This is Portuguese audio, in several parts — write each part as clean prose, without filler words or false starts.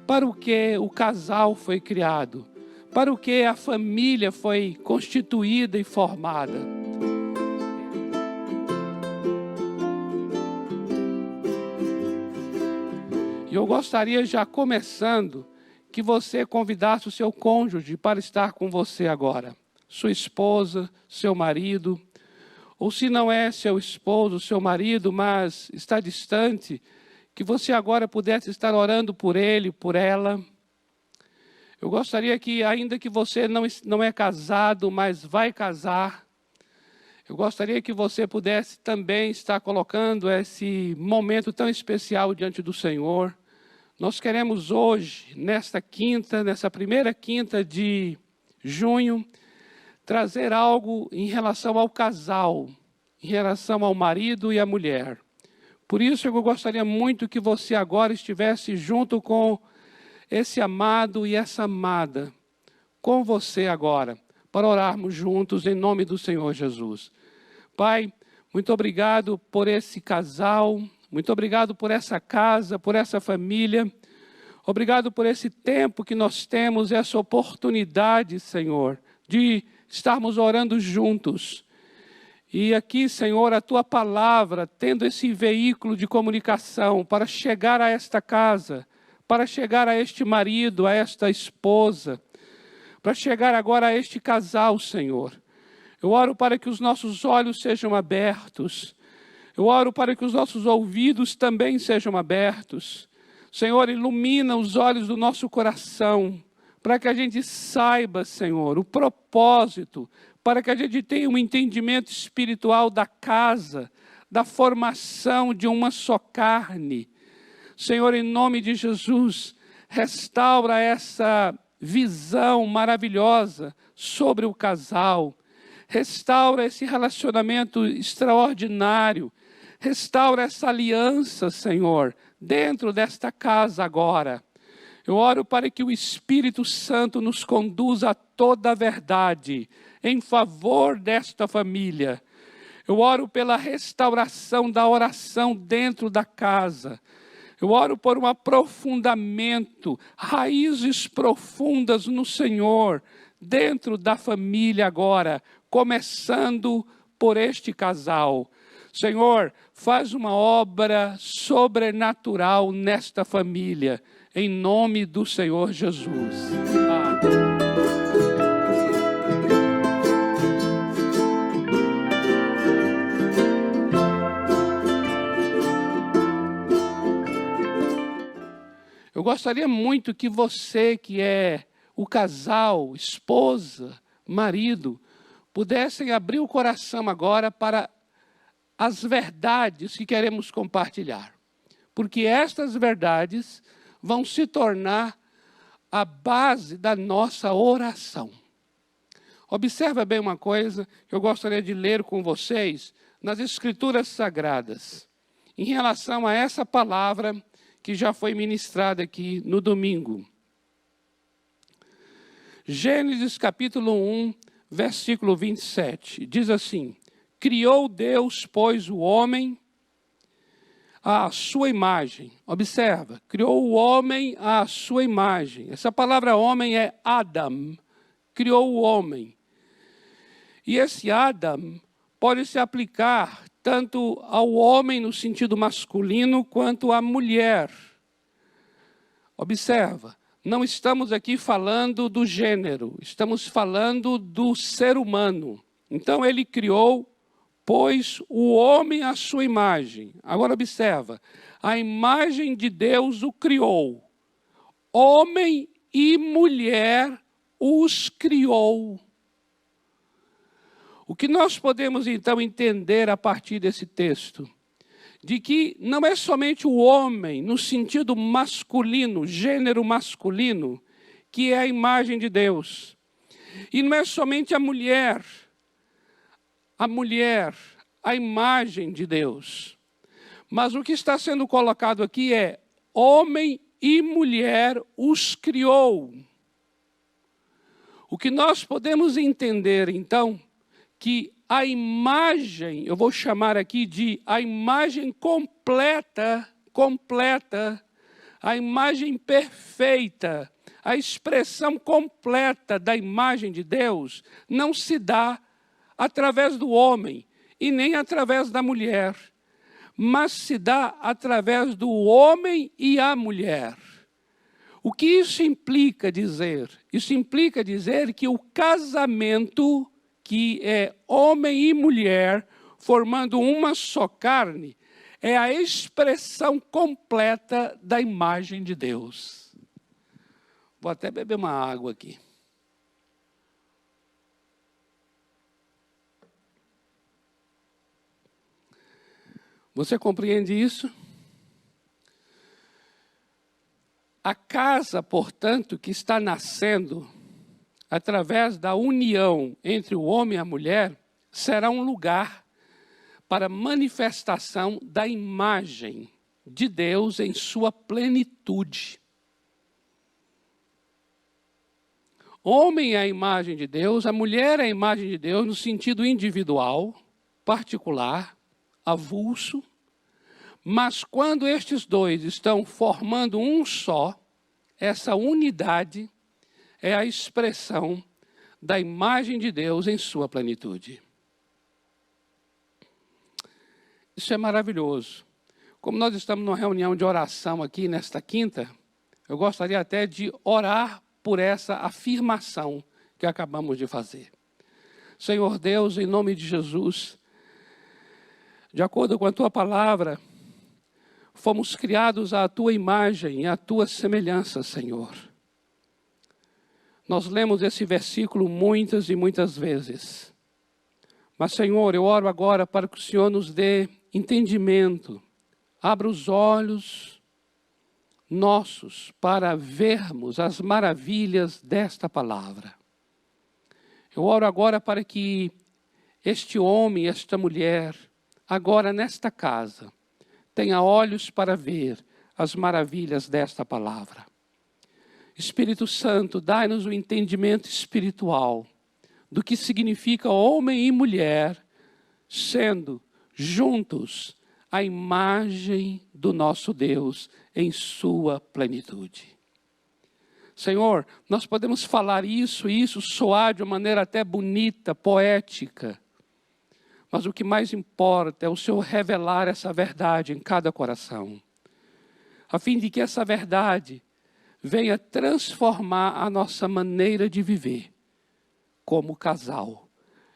para o que o casal foi criado, para o que a família foi constituída e formada. E eu gostaria, já começando, que você convidasse o seu cônjuge para estar com você agora. Sua esposa, seu marido, ou se não é seu esposo, seu marido, mas está distante, que você agora pudesse estar orando por ele, por ela. Eu gostaria que, ainda que você não é casado, mas vai casar, eu gostaria que você pudesse também estar colocando esse momento tão especial diante do Senhor. Nós queremos hoje, nessa primeira quinta de junho, trazer algo em relação ao casal, em relação ao marido e à mulher. Por isso eu gostaria muito que você agora estivesse junto com esse amado e essa amada, com você agora, para orarmos juntos em nome do Senhor Jesus. Pai, muito obrigado por esse casal, muito obrigado por essa casa, por essa família. Obrigado por esse tempo que nós temos, essa oportunidade, Senhor, de estarmos orando juntos. E aqui, Senhor, a Tua palavra, tendo esse veículo de comunicação para chegar a esta casa, para chegar a este marido, a esta esposa, para chegar agora a este casal, Senhor. Eu oro para que os nossos olhos sejam abertos. Eu oro para que os nossos ouvidos também sejam abertos. Senhor, ilumina os olhos do nosso coração, para que a gente saiba, Senhor, o propósito, para que a gente tenha um entendimento espiritual da casa, da formação de uma só carne. Senhor, em nome de Jesus, restaura essa visão maravilhosa sobre o casal. Restaura esse relacionamento extraordinário. Restaura essa aliança, Senhor, dentro desta casa agora. Eu oro para que o Espírito Santo nos conduza a toda a verdade, em favor desta família. Eu oro pela restauração da oração dentro da casa. Eu oro por um aprofundamento, raízes profundas no Senhor, dentro da família agora, começando por este casal. Senhor, faz uma obra sobrenatural nesta família, em nome do Senhor Jesus. Amém. Eu gostaria muito que você, que é o casal, esposa, marido, pudessem abrir o coração agora para as verdades que queremos compartilhar. Porque estas verdades vão se tornar a base da nossa oração. Observa bem uma coisa que eu gostaria de ler com vocês nas Escrituras Sagradas, em relação a essa palavra que já foi ministrada aqui no domingo. Gênesis capítulo 1, versículo 27, diz assim: criou Deus, pois, o homem à sua imagem. Observa, criou o homem à sua imagem. Essa palavra homem é Adam, criou o homem. E esse Adam pode se aplicar tanto ao homem no sentido masculino, quanto à mulher. Observa, não estamos aqui falando do gênero, estamos falando do ser humano. Então ele criou, pois, o homem à sua imagem. Agora observa, a imagem de Deus o criou. Homem e mulher os criou. O que nós podemos, então, entender a partir desse texto? De que não é somente o homem, no sentido masculino, gênero masculino, que é a imagem de Deus. E não é somente a mulher, a imagem de Deus. Mas o que está sendo colocado aqui é: homem e mulher os criou. O que nós podemos entender, então, que a imagem, eu vou chamar aqui de a imagem completa, a imagem perfeita, a expressão completa da imagem de Deus, não se dá através do homem e nem através da mulher, mas se dá através do homem e a mulher. O que isso implica dizer? Isso implica dizer que o casamento, que é homem e mulher, formando uma só carne, é a expressão completa da imagem de Deus. Vou até beber uma água aqui. Você compreende isso? A casa, portanto, que está nascendo através da união entre o homem e a mulher, será um lugar para manifestação da imagem de Deus em sua plenitude. Homem é a imagem de Deus, a mulher é a imagem de Deus no sentido individual, particular, avulso, mas quando estes dois estão formando um só, essa unidade é a expressão da imagem de Deus em sua plenitude. Isso é maravilhoso. Como nós estamos numa reunião de oração aqui nesta quinta, eu gostaria até de orar por essa afirmação que acabamos de fazer. Senhor Deus, em nome de Jesus, de acordo com a Tua palavra, fomos criados à Tua imagem e à Tua semelhança, Senhor. Nós lemos esse versículo muitas e muitas vezes. Mas, Senhor, eu oro agora para que o Senhor nos dê entendimento, abra os olhos nossos para vermos as maravilhas desta palavra. Eu oro agora para que este homem, esta mulher, agora nesta casa, tenha olhos para ver as maravilhas desta palavra. Espírito Santo, dai-nos o entendimento espiritual do que significa homem e mulher sendo juntos a imagem do nosso Deus em sua plenitude. Senhor, nós podemos falar isso soar de uma maneira até bonita, poética, mas o que mais importa é o Senhor revelar essa verdade em cada coração, a fim de que essa verdade venha transformar a nossa maneira de viver como casal,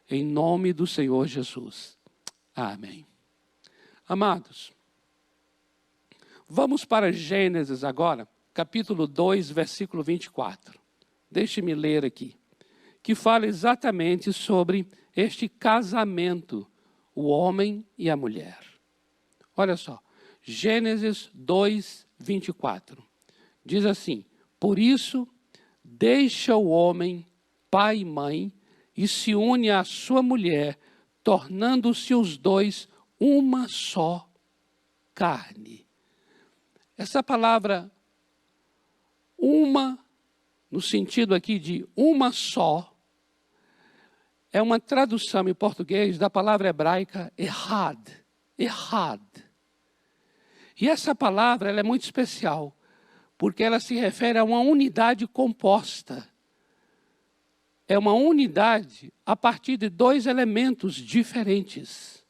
em nome do Senhor Jesus. Amém. Amados, vamos para Gênesis agora, capítulo 2, versículo 24. Deixe-me ler aqui, que fala exatamente sobre este casamento, o homem e a mulher. Olha só, Gênesis 2, 24. Diz assim: por isso, deixa o homem, pai e mãe, e se une à sua mulher, tornando-se os dois uma só carne. Essa palavra uma, no sentido aqui de uma só, é uma tradução em português da palavra hebraica errad. E essa palavra ela é muito especial, porque ela se refere a uma unidade composta. É uma unidade a partir de dois elementos diferentes.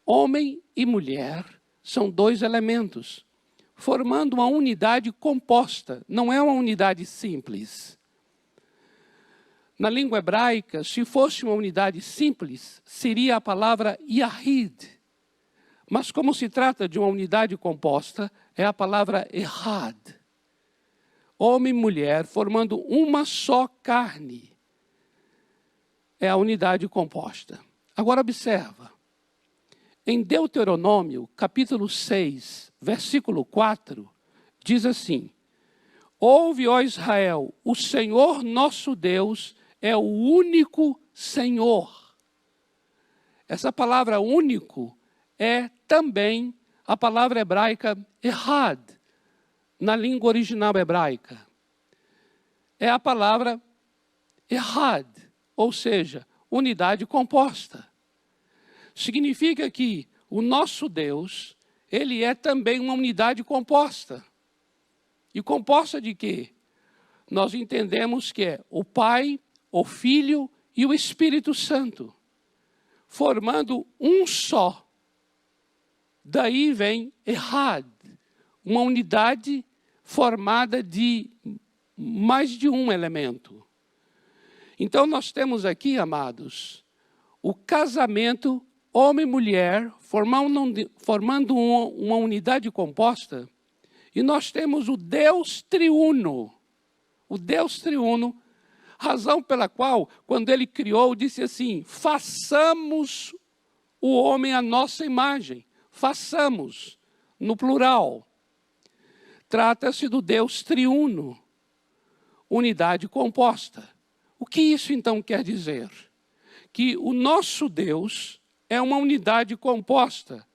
Homem e mulher são dois elementos, formando uma unidade composta, não é uma unidade simples. Na língua hebraica, se fosse uma unidade simples, seria a palavra yahid. Mas como se trata de uma unidade composta, é a palavra errad. Homem e mulher formando uma só carne. É a unidade composta. Agora observa. Em Deuteronômio, capítulo 6, versículo 4, diz assim: ouve, ó Israel, o Senhor nosso Deus é o único Senhor. Essa palavra único é também a palavra hebraica errad, na língua original hebraica. É a palavra errad, ou seja, unidade composta. Significa que o nosso Deus, ele é também uma unidade composta. E composta de quê? Nós entendemos que é o Pai, o Filho e o Espírito Santo, formando um só. Daí vem Echad, uma unidade formada de mais de um elemento. Então nós temos aqui, amados, o casamento homem e mulher, formando uma unidade composta, e nós temos o Deus triuno. O Deus triuno, razão pela qual, quando ele criou, disse assim, façamos o homem à nossa imagem. Façamos, no plural. Trata-se do Deus triuno, unidade composta. O que isso então quer dizer? Que o nosso Deus é uma unidade composta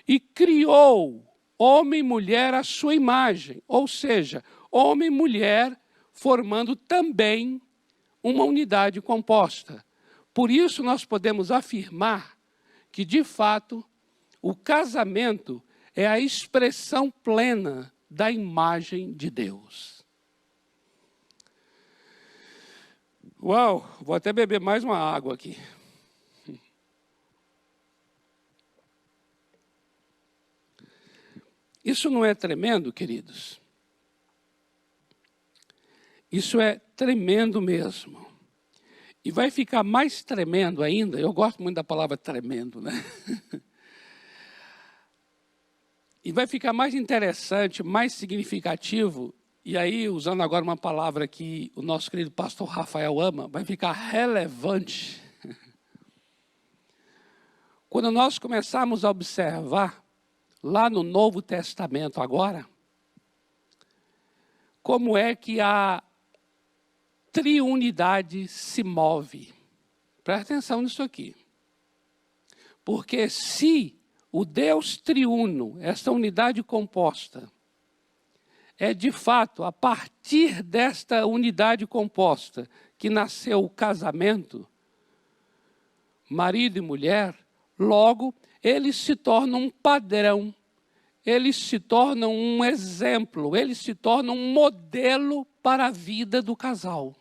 e criou homem e mulher à sua imagem, ou seja, homem e mulher formando também uma unidade composta. Por isso nós podemos afirmar que, de fato, o casamento é a expressão plena da imagem de Deus. Uau, vou até beber mais uma água aqui. Isso não é tremendo, queridos? Isso é tremendo mesmo. E vai ficar mais tremendo ainda, eu gosto muito da palavra tremendo, né? E vai ficar mais interessante, mais significativo, e aí, usando agora uma palavra que o nosso querido pastor Rafael ama, vai ficar relevante. Quando nós começarmos a observar, lá no Novo Testamento agora, como é que a triunidade se move. Presta atenção nisso aqui. Porque se o Deus triuno, essa unidade composta, é de fato a partir desta unidade composta que nasceu o casamento, marido e mulher, logo eles se tornam um padrão, eles se tornam um exemplo, eles se tornam um modelo para a vida do casal.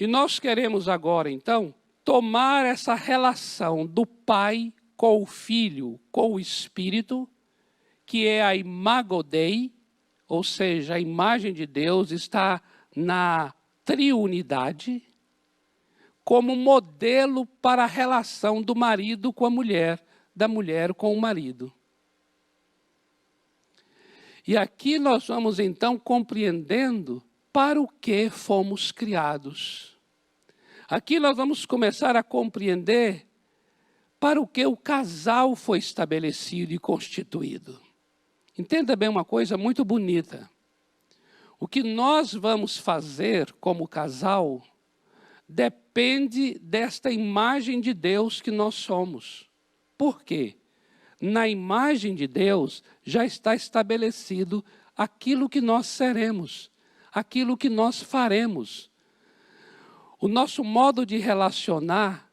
E nós queremos agora, então, tomar essa relação do pai com o filho, com o espírito, que é a imago Dei, ou seja, a imagem de Deus está na triunidade, como modelo para a relação do marido com a mulher, da mulher com o marido. E aqui nós vamos então compreendendo para o que fomos criados. Aqui nós vamos começar a compreender para o que o casal foi estabelecido e constituído. Entenda bem uma coisa muito bonita. O que nós vamos fazer como casal depende desta imagem de Deus que nós somos. Por quê? Na imagem de Deus já está estabelecido aquilo que nós seremos, aquilo que nós faremos. O nosso modo de relacionar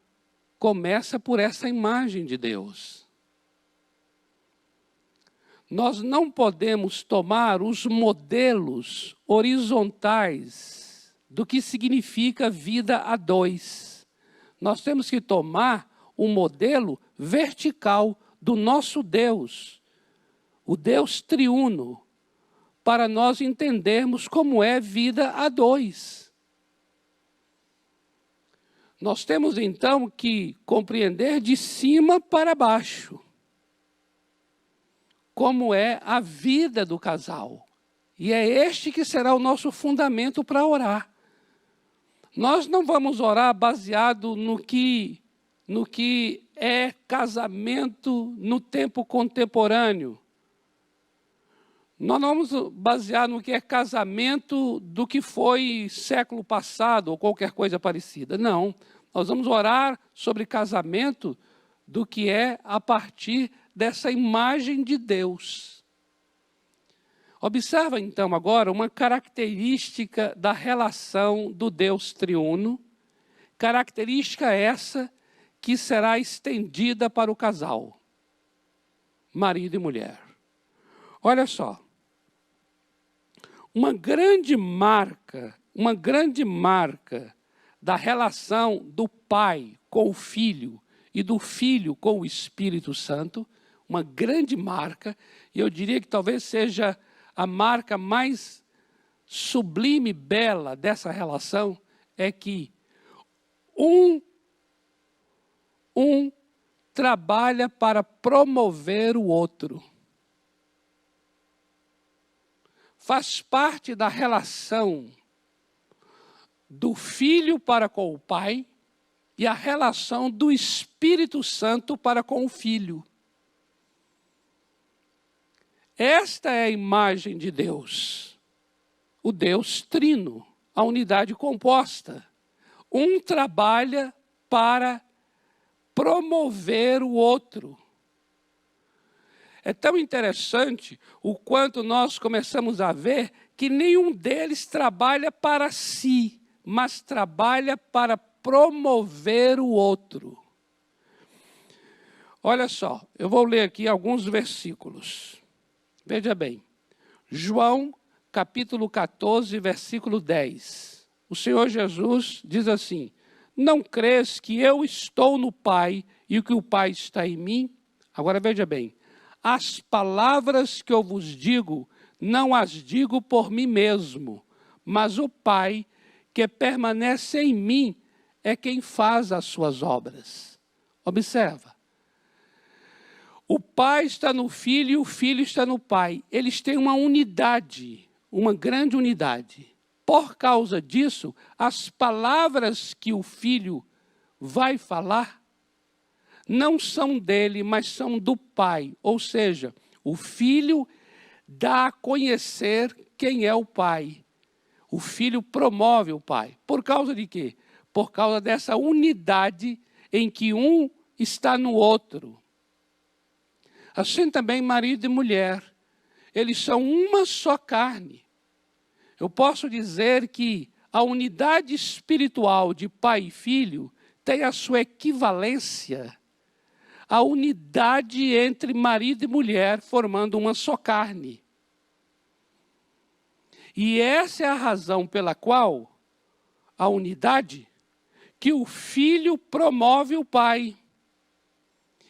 começa por essa imagem de Deus. Nós não podemos tomar os modelos horizontais do que significa vida a dois. Nós temos que tomar um modelo vertical do nosso Deus, o Deus triuno, para nós entendermos como é vida a dois. Nós temos então que compreender de cima para baixo como é a vida do casal. E é este que será o nosso fundamento para orar. Nós não vamos orar baseado no que é casamento no tempo contemporâneo. Nós não vamos basear no que é casamento do que foi século passado ou qualquer coisa parecida. Não, nós vamos orar sobre casamento do que é a partir dessa imagem de Deus. Observa então agora uma característica da relação do Deus triuno, característica essa que será estendida para o casal, marido e mulher. Olha só, uma grande marca da relação do Pai com o Filho e do Filho com o Espírito Santo, uma grande marca, e eu diria que talvez seja a marca mais sublime e bela dessa relação, é que um trabalha para promover o outro. Faz parte da relação do Filho para com o Pai e a relação do Espírito Santo para com o Filho. Esta é a imagem de Deus, o Deus trino, a unidade composta. Um trabalha para promover o outro. É tão interessante o quanto nós começamos a ver que nenhum deles trabalha para si, mas trabalha para promover o outro. Olha só, eu vou ler aqui alguns versículos. Veja bem, João capítulo 14, versículo 10. O Senhor Jesus diz assim: não crês que eu estou no Pai e que o Pai está em mim? Agora veja bem, as palavras que eu vos digo, não as digo por mim mesmo, mas o Pai que permanece em mim é quem faz as suas obras. Observa. O Pai está no Filho e o Filho está no Pai. Eles têm uma unidade, uma grande unidade. Por causa disso, as palavras que o Filho vai falar não são dele, mas são do Pai. Ou seja, o Filho dá a conhecer quem é o Pai. O Filho promove o Pai. Por causa de quê? Por causa dessa unidade em que um está no outro. Assim também marido e mulher, eles são uma só carne. Eu posso dizer que a unidade espiritual de pai e filho tem a sua equivalência à unidade entre marido e mulher, formando uma só carne. E essa é a razão pela qual a unidade, que o filho promove o pai.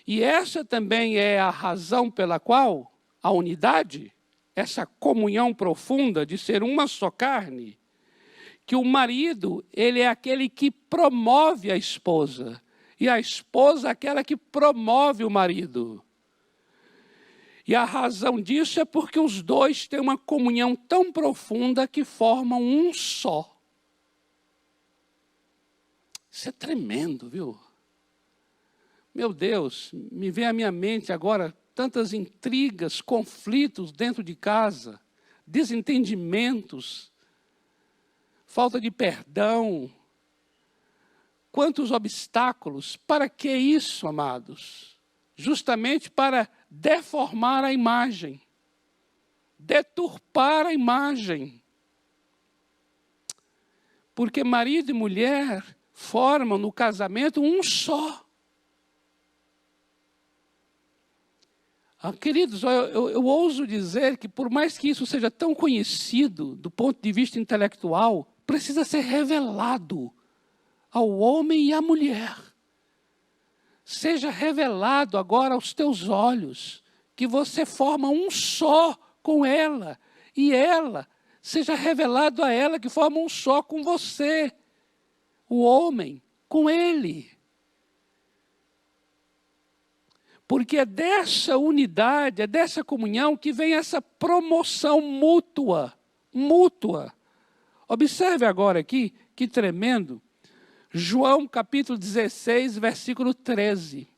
E essa também é a razão pela qual a unidade, essa comunhão profunda de ser uma só carne, que o marido, ele é aquele que promove a esposa, e a esposa é aquela que promove o marido. E a razão disso é porque os dois têm uma comunhão tão profunda que formam um só. Isso é tremendo, viu? Meu Deus, me vem à minha mente agora tantas intrigas, conflitos dentro de casa, desentendimentos, falta de perdão. Quantos obstáculos. Para que isso, amados? Justamente para deformar a imagem, deturpar a imagem. Porque marido e mulher formam no casamento um só. Queridos, eu ouso dizer que por mais que isso seja tão conhecido do ponto de vista intelectual, precisa ser revelado ao homem e à mulher. Seja revelado agora aos teus olhos que você forma um só com ela, e ela, seja revelado a ela que forma um só com você, o homem com ele. Porque é dessa unidade, é dessa comunhão que vem essa promoção mútua. Observe agora aqui, que tremendo, João capítulo 16, versículo 13.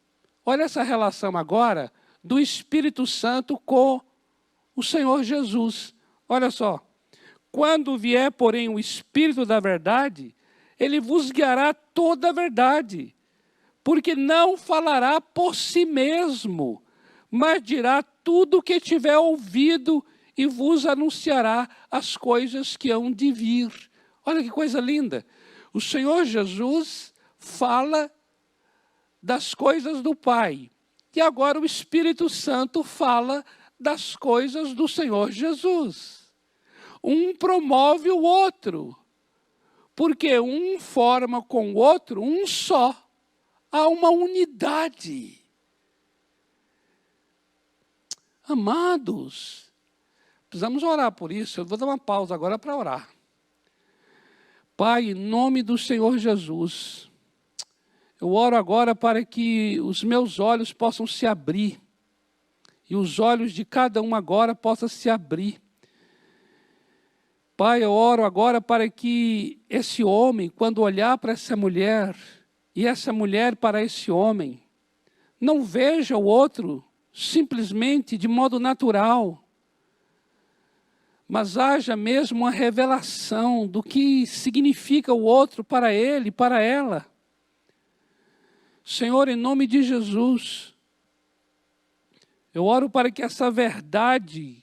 Olha essa relação agora do Espírito Santo com o Senhor Jesus. Olha só, quando vier, porém, o Espírito da verdade, ele vos guiará toda a verdade. Porque não falará por si mesmo, mas dirá tudo o que tiver ouvido e vos anunciará as coisas que hão de vir. Olha que coisa linda. O Senhor Jesus fala das coisas do Pai. E agora o Espírito Santo fala das coisas do Senhor Jesus. um promove o outro. Porque um forma com o outro um só. Há uma unidade. Amados, precisamos orar por isso. Eu vou dar uma pausa agora para orar. Pai, em nome do Senhor Jesus, eu oro agora para que os meus olhos possam se abrir. E os olhos de cada um agora possam se abrir. Pai, eu oro agora para que esse homem, quando olhar para essa mulher, e essa mulher para esse homem, não veja o outro simplesmente de modo natural, mas haja mesmo uma revelação do que significa o outro para ele, para ela. Senhor, em nome de Jesus, eu oro para que essa verdade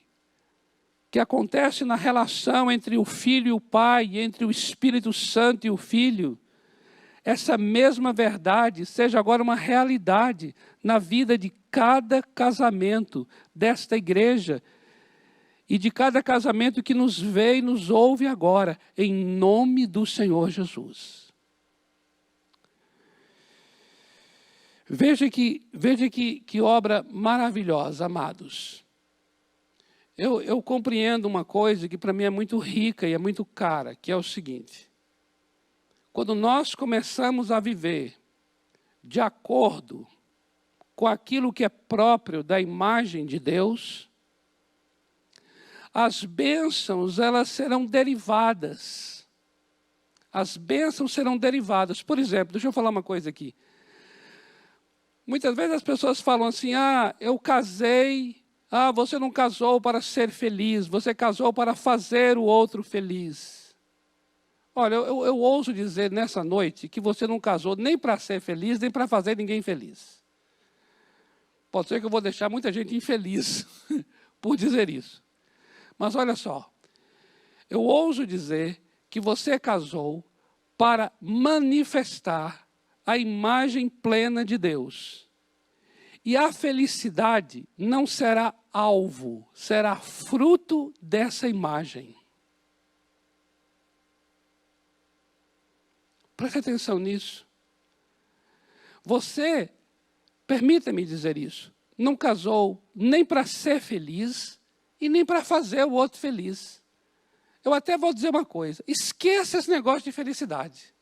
que acontece na relação entre o Filho e o Pai, entre o Espírito Santo e o Filho, essa mesma verdade seja agora uma realidade na vida de cada casamento desta igreja e de cada casamento que nos vê e nos ouve agora, em nome do Senhor Jesus. Veja que obra maravilhosa, amados. Eu compreendo uma coisa que para mim é muito rica e é muito cara, que é o seguinte. Quando nós começamos a viver de acordo com aquilo que é próprio da imagem de Deus, as bênçãos, elas serão derivadas. As bênçãos serão derivadas. Por exemplo, deixa eu falar uma coisa aqui. Muitas vezes as pessoas falam assim, eu casei, você não casou para ser feliz, você casou para fazer o outro feliz. Olha, eu ouso dizer nessa noite que você não casou nem para ser feliz, nem para fazer ninguém feliz. Pode ser que eu vou deixar muita gente infeliz por dizer isso. Mas olha só, eu ouso dizer que você casou para manifestar a imagem plena de Deus. E a felicidade não será alvo, será fruto dessa imagem. Preste atenção nisso. Você, permita-me dizer isso, não casou nem para ser feliz e nem para fazer o outro feliz. Eu até vou dizer uma coisa, esqueça esse negócio de felicidade.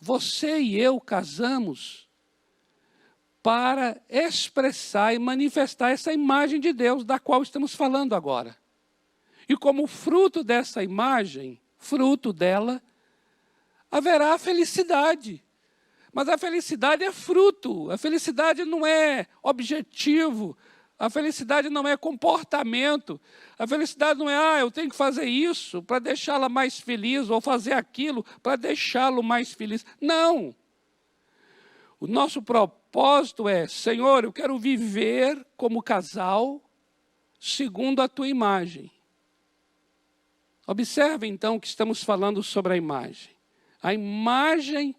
Você e eu casamos para expressar e manifestar essa imagem de Deus da qual estamos falando agora. E como fruto dessa imagem, fruto dela, haverá a felicidade. Mas a felicidade é fruto, a felicidade não é objetivo, a felicidade não é comportamento, a felicidade não é, eu tenho que fazer isso para deixá-la mais feliz, ou fazer aquilo para deixá-lo mais feliz. Não! O nosso propósito é, Senhor, eu quero viver como casal segundo a tua imagem. Observe então que estamos falando sobre a imagem. A imagem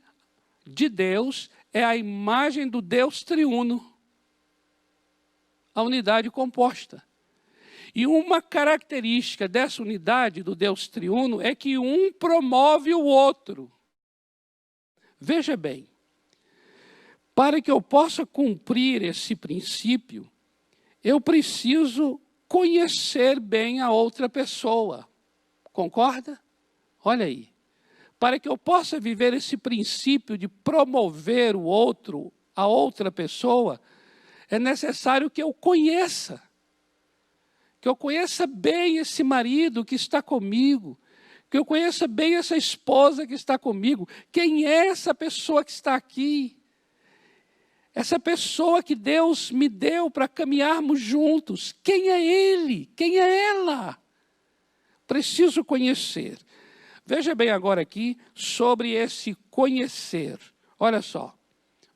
de Deus é a imagem do Deus triuno. A unidade composta. E uma característica dessa unidade do Deus triuno é que um promove o outro. Veja bem, para que eu possa cumprir esse princípio, eu preciso conhecer bem a outra pessoa. Concorda? Olha aí. Para que eu possa viver esse princípio de promover o outro, a outra pessoa, é necessário que eu conheça bem esse marido que está comigo, que eu conheça bem essa esposa que está comigo. Quem é essa pessoa que está aqui? Essa pessoa que Deus me deu para caminharmos juntos. Quem é ele? Quem é ela? Preciso conhecer. Veja bem agora aqui sobre esse conhecer. Olha só,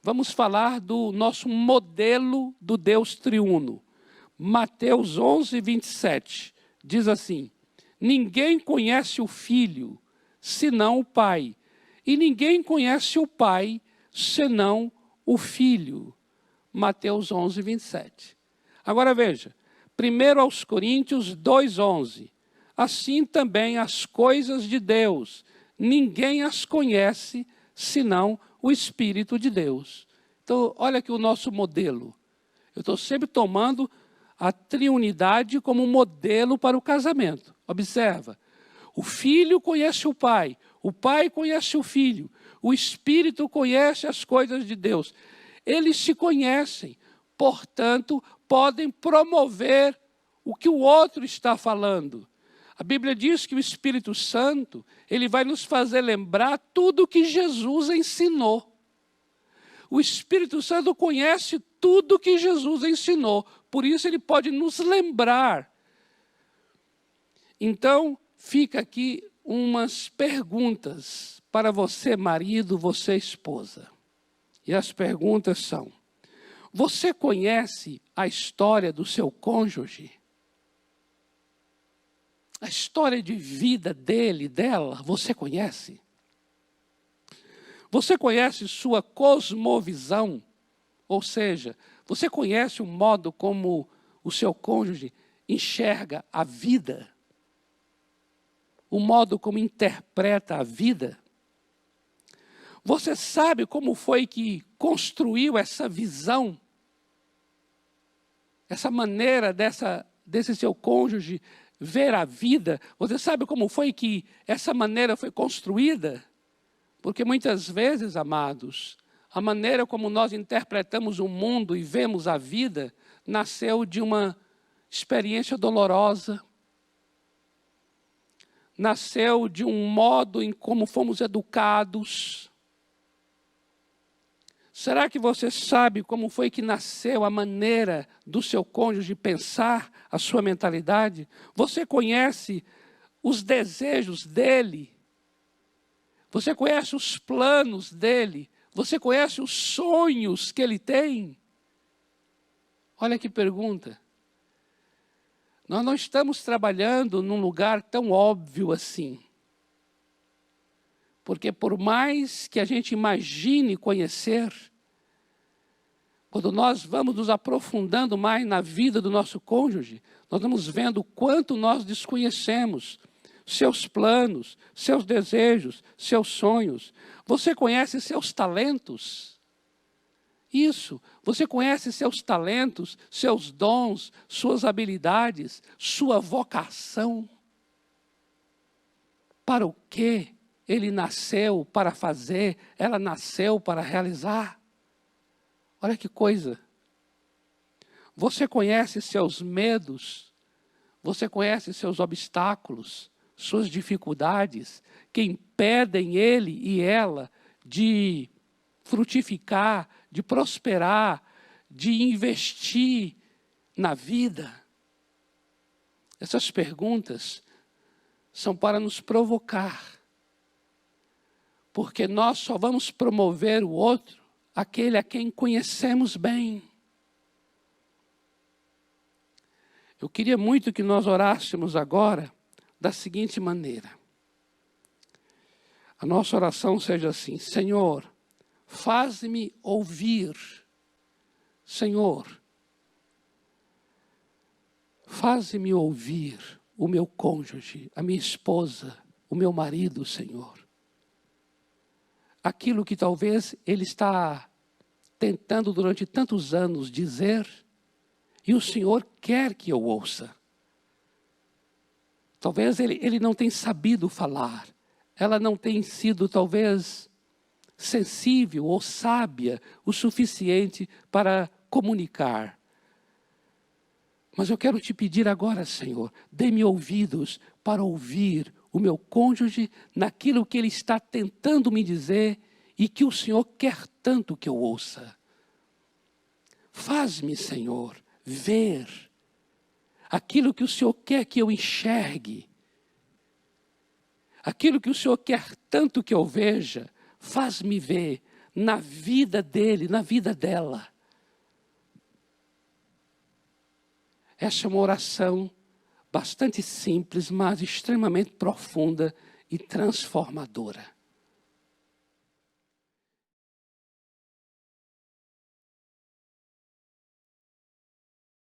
vamos falar do nosso modelo do Deus triuno. Mateus 11, 27, diz assim, ninguém conhece o Filho, senão o Pai, e ninguém conhece o Pai, senão o Filho. Mateus 11, 27. Agora veja, 1 aos Coríntios 2, 11. assim também as coisas de Deus. Ninguém as conhece, senão o Espírito de Deus. Então, olha aqui o nosso modelo. Eu estou sempre tomando a triunidade como modelo para o casamento. Observa, o filho conhece o pai conhece o filho, o Espírito conhece as coisas de Deus. Eles se conhecem, portanto, podem promover o que o outro está falando. A Bíblia diz que o Espírito Santo, ele vai nos fazer lembrar tudo o que Jesus ensinou. O Espírito Santo conhece tudo o que Jesus ensinou, por isso ele pode nos lembrar. Então, fica aqui umas perguntas para você, marido, você, esposa. E as perguntas são: você conhece a história do seu cônjuge? A história de vida dele, dela, você conhece? Você conhece sua cosmovisão? Ou seja, você conhece o modo como o seu cônjuge enxerga a vida? O modo como interpreta a vida? Você sabe como foi que construiu essa visão? Essa maneira desse seu cônjuge ver a vida? Você sabe como foi que essa maneira foi construída? Porque muitas vezes, amados, a maneira como nós interpretamos o mundo e vemos a vida nasceu de uma experiência dolorosa, nasceu de um modo em como fomos educados. Será que você sabe como foi que nasceu a maneira do seu cônjuge pensar, a sua mentalidade? Você conhece os desejos dele? Você conhece os planos dele? Você conhece os sonhos que ele tem? Olha que pergunta. Nós não estamos trabalhando num lugar tão óbvio assim. Porque por mais que a gente imagine conhecer, quando nós vamos nos aprofundando mais na vida do nosso cônjuge, nós vamos vendo o quanto nós desconhecemos seus planos, seus desejos, seus sonhos. Você conhece seus talentos? Isso, você conhece seus talentos, seus dons, suas habilidades, sua vocação? Para o que ele nasceu para fazer, ela nasceu para realizar? Olha que coisa. Você conhece seus medos, você conhece seus obstáculos, suas dificuldades, que impedem ele e ela de frutificar, de prosperar, de investir na vida? Essas perguntas são para nos provocar, porque nós só vamos promover o outro, aquele a quem conhecemos bem. Eu queria muito que nós orássemos agora da seguinte maneira. A nossa oração seja assim: Senhor, faz-me ouvir. Senhor, faz-me ouvir o meu cônjuge, a minha esposa, o meu marido, Senhor. Aquilo que talvez ele está tentando durante tantos anos dizer, e o Senhor quer que eu ouça. Talvez ele não tenha sabido falar, ela não tem sido talvez sensível ou sábia o suficiente para comunicar. Mas eu quero te pedir agora, Senhor, dê-me ouvidos para ouvir o meu cônjuge naquilo que ele está tentando me dizer e que o Senhor quer tanto que eu ouça. Faz-me, Senhor, ver aquilo que o Senhor quer que eu enxergue, aquilo que o Senhor quer tanto que eu veja. Faz-me ver na vida dele, na vida dela. Essa é uma oração bastante simples, mas extremamente profunda e transformadora.